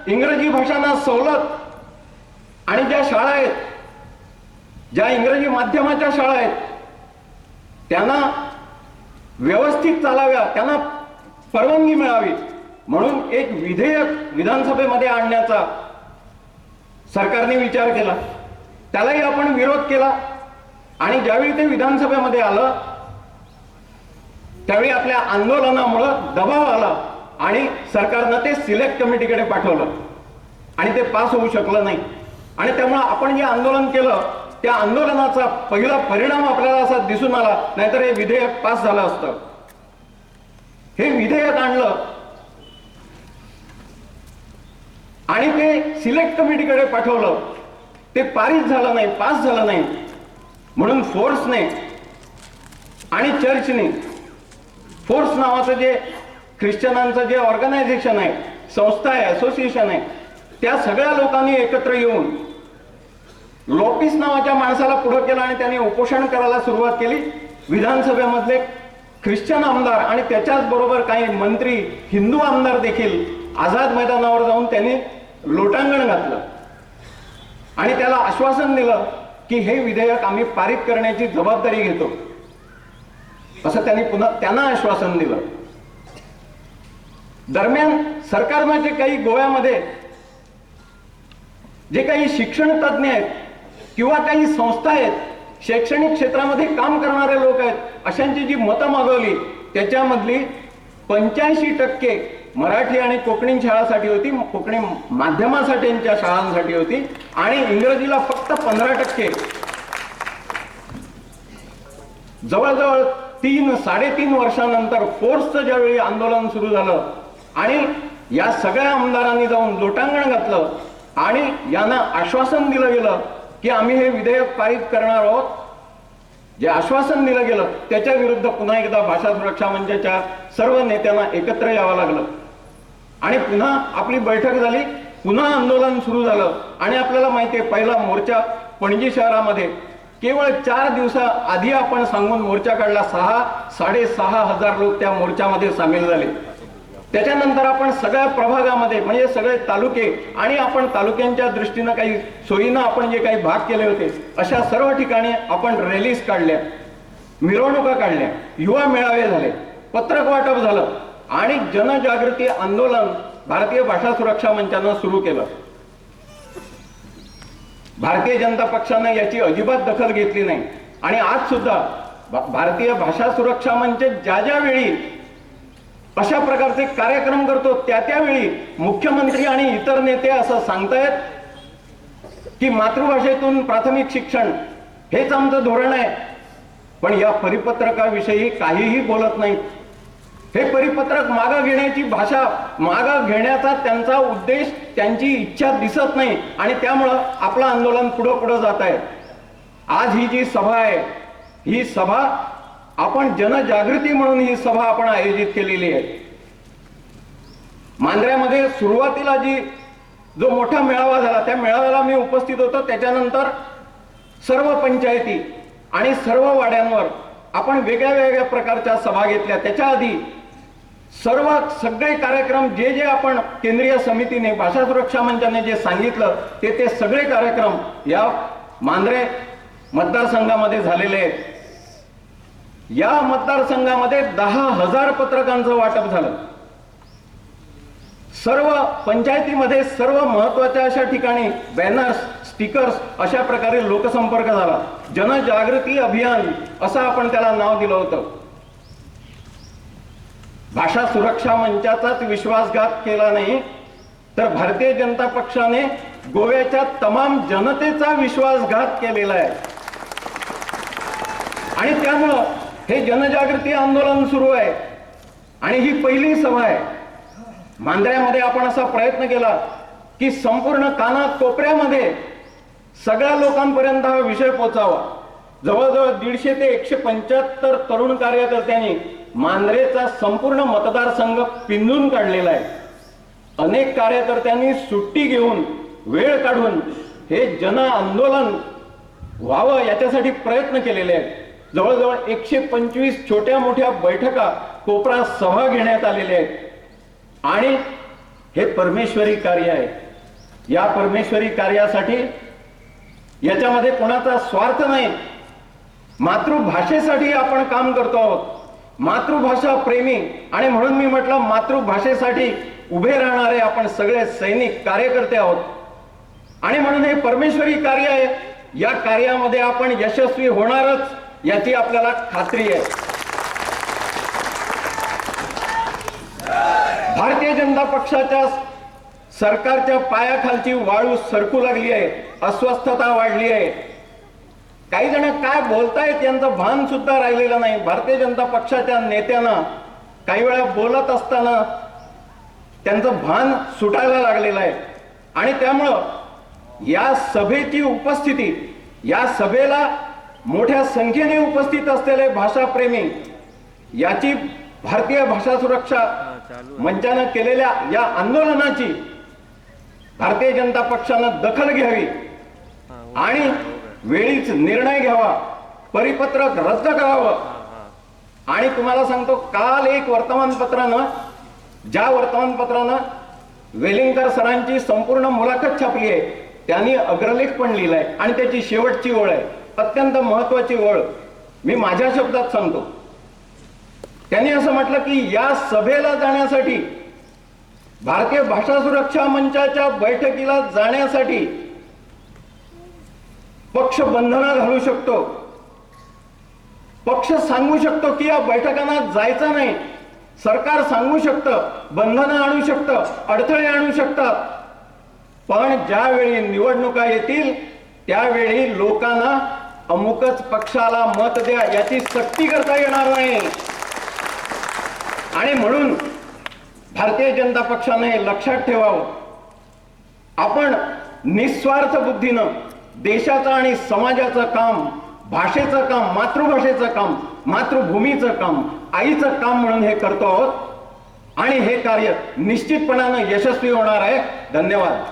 इंग्रजी भाषांना सवलत आणि ज्या शाळा आहेत, ज्या इंग्रजी माध्यमाच्या शाळा आहेत, त्यांना व्यवस्थित चालाव्या, त्यांना परवानगी मिळावी म्हणून एक विधेयक विधानसभेमध्ये आणण्याचा सरकारने विचार केला. त्यालाही आपण विरोध केला आणि ज्यावेळी ते विधानसभेमध्ये आलं त्यावेळी आपल्या आंदोलनामुळे दबाव आला आणि सरकारनं ते सिलेक्ट कमिटीकडे पाठवलं आणि ते पास होऊ शकलं नाही. आणि त्यामुळे आपण जे आंदोलन केलं त्या आंदोलनाचा पहिला परिणाम आपल्याला असा दिसून आला, नाहीतर हे विधेयक पास झालं असतं. हे विधेयक आणलं आणि ते सिलेक्ट कमिटीकडे पाठवलं, ते पारित झालं नाही, पास झालं नाही. म्हणून फोर्सने आणि चर्चने, फोर्स नावाचं जे ख्रिश्चनांचं जे ऑर्गनायझेशन आहे, संस्था आहे, असोसिएशन आहे, त्या सगळ्या लोकांनी एकत्र येऊन लोपिस नावाच्या माणसाला पुढे केलं आणि त्यांनी उपोषण करायला सुरुवात केली. विधानसभेमधले ख्रिश्चन आमदार आणि त्याच्याच बरोबर काही मंत्री हिंदू आमदार देखील आझाद मैदानावर जाऊन त्यांनी लोटांगण घातलं आणि त्याला आश्वासन दिलं की हे विधेयक आम्ही पारित करण्याची जबाबदारी घेतो, असं त्यांनी पुन्हा त्यांना आश्वासन दिलं. दरम्यान सरकारनं जे काही गोव्यामध्ये जे काही शिक्षण तज्ञ आहेत किंवा काही संस्था आहेत, शैक्षणिक क्षेत्रामध्ये काम करणारे लोक आहेत, अशांची जी मतं मागवली त्याच्यामधली 85% मराठी आणि कोकणी शाळांसाठी होती, कोकणी माध्यमासाठीच्या शाळांसाठी होती आणि इंग्रजीला फक्त 15%. जवळजवळ 3-3.5 वर्षानंतर फोर्सचं ज्यावेळी आंदोलन सुरू झालं आणि या सगळ्या आमदारांनी जाऊन लोटांगण घातलं आणि यांना आश्वासन दिलं गेलं की आम्ही हे विधेयक पारित करणार आहोत, जे आश्वासन दिलं गेलं त्याच्या विरुद्ध पुन्हा एकदा भाषा सुरक्षा मंचाच्या सर्व नेत्यांना एकत्र यावं लागलं आणि पुन्हा आपली बैठक झाली, पुन्हा आंदोलन सुरू झालं. आणि आपल्याला माहिती आहे, पहिला मोर्चा पणजी शहरामध्ये केवळ 4 दिवसाआधी आपण सांगून मोर्चा काढला. 6,500 लोक त्या मोर्चामध्ये सामील झाले. त्याच्यानंतर आपण सगळ्या प्रभागामध्ये म्हणजे सगळे तालुके आणि आपण तालुक्यांच्या दृष्टीनं काही सोयीनं आपण जे काही भाग केले होते अशा सर्व ठिकाणी आपण रॅलीज काढल्या, मिरवणुका काढल्या, युवा मेळावे झाले, पत्रक वाटप झालं आणि जनजागृती आंदोलन भारतीय भाषा सुरक्षा मंचानं सुरू केलं. भारतीय जनता पक्षानं याची अजिबात दखल घेतली नाही आणि आज सुद्धा भारतीय भाषा सुरक्षा मंच ज्या वेळी अशा प्रकारचे कार्यक्रम करतो त्यावेळी मुख्यमंत्री आणि इतर नेते असं सांगतायत की मातृभाषेतून प्राथमिक शिक्षण हेच आमचं धोरण आहे, पण या परिपत्रकाविषयी काहीही बोलत नाही. हे परिपत्रक मागं घेण्याची भाषा, मागं घेण्याचा त्यांचा उद्देश, त्यांची इच्छा दिसत नाही आणि त्यामुळं आपलं आंदोलन पुढं जात आहे. आज ही जी सभा आहे, ही सभा आपण जनजागृती म्हणून ही सभा आपण आयोजित केलेली आहे. मांजऱ्यामध्ये सुरुवातीला जो मोठा मेळावा झाला त्या मेळाव्याला मी उपस्थित होतो. त्याच्यानंतर सर्व पंचायती आणि सर्व वाड्यांवर आपण वेगळ्या प्रकारच्या सभा घेतल्या. त्याच्या आधी सगळे कार्यक्रम जे आपण केंद्रीय समितीने भाषा सुरक्षा मंचाने जे सांगितलं ते सगळे कार्यक्रम या मांजरे मतदारसंघामध्ये झालेले आहेत. या मतदारसंघामध्ये 10,000 पत्रकांचं वाटप झालं. सर्व पंचायतीमध्ये सर्व महत्वाच्या अशा ठिकाणी बॅनर्स, स्टिकर्स अशा प्रकारे लोकसंपर्क झाला. जनजागृती अभियान असं आपण त्याला नाव दिलं होतं. भाषा सुरक्षा मंचाचाच विश्वासघात केला नाही तर भारतीय जनता पक्षाने गोव्याच्या तमाम जनतेचा विश्वासघात केलेला आहे आणि त्यामुळं हे जनजागृती आंदोलन सुरू आहे आणि ही पहिली सभा आहे. मांजऱ्यामध्ये आपण असा प्रयत्न केला की संपूर्ण कानाकोपऱ्यामध्ये सगळ्या लोकांपर्यंत हा विषय पोहोचावा. जवळजवळ 150 ते 175 तरुण कार्यकर्त्यांनी मांजरेचा संपूर्ण मतदारसंघ पिंजून काढलेला आहे. अनेक कार्यकर्त्यांनी सुट्टी घेऊन वेळ काढून हे जन आंदोलन व्हावं याच्यासाठी प्रयत्न केलेले आहेत. जवळजवळ 125 छोट्या मोठ्या बैठका, कोपरा सभा घेण्यात आलेल्या आहेत आणि हे परमेश्वरी कार्य आहे. या परमेश्वरी कार्यासाठी याच्यामध्ये कोणाचा स्वार्थ नाही. मातृभाषेसाठी आपण काम करतो आहोत. मातृभाषा प्रेमी आणि म्हणून मी म्हटलं मातृभाषेसाठी उभे राहणारे आपण सगळे सैनिक कार्यकर्ते आहोत. आणि म्हणून हे परमेश्वरी कार्य आहे. या कार्यामध्ये आपण यशस्वी होणारच याची आपल्याला खात्री आहे. भारतीय जनता पक्षाच्या सरकारच्या पायाखालची वाळू सरकू लागली आहे. अस्वस्थता वाढली आहे. काही जण काय बोलतायत यांचं भान सुद्धा राहिलेलं नाही. भारतीय जनता पक्षाच्या नेत्यांना काही वेळा बोलत असताना त्यांचं भान सुटायला लागलेलं आहे. आणि त्यामुळं या सभेची उपस्थिती, या सभेला मोठ्या संख्येने उपस्थित असलेले भाषाप्रेमी, याची भारतीय भाषा सुरक्षा मंचानं केलेल्या या आंदोलनाची भारतीय जनता पक्षानं दखल घ्यावी आणि वेळीच निर्णय घ्यावा. परिपत्रक रद्द करावं. आणि तुम्हाला सांगतो, काल एक वर्तमानपत्रानं, ज्या वर्तमानपत्रानं वेलिंगकर सरांची संपूर्ण मुलाखत छापली आहे, त्यांनी अग्रलेख पण लिहिलाय आणि त्याची शेवटची ओळ आहे, अत्यंत महत्वाची ओळ, मी माझ्या शब्दात सांगतो. त्यांनी असं म्हटलं की या सभेला जाण्यासाठी, भारतीय भाषा सुरक्षा मंचाच्या बैठकीला जाण्यासाठी पक्ष बंधनं घालू शकतो. पक्ष सांगू शकतो की या बैठकांना जायचं नाही. सरकार सांगू शकतं, बंधनं आणू शकतं, अडथळे आणू शकतात. पण ज्यावेळी निवडणुका येतील त्यावेळी लोकांना अमुकच पक्षाला मत द्या याची सक्ती करता येणार नाही. आणि म्हणून भारतीय जनता पक्षाने हे लक्षात ठेवावं. आपण निस्वार्थ बुद्धीनं देशाचं आणि समाजाचं काम, भाषेचं काम, मातृभाषेचं काम, मातृभूमीचं काम, आईचं काम म्हणून हे करतो आहोत. आणि हे कार्य निश्चितपणानं यशस्वी होणार आहे. धन्यवाद.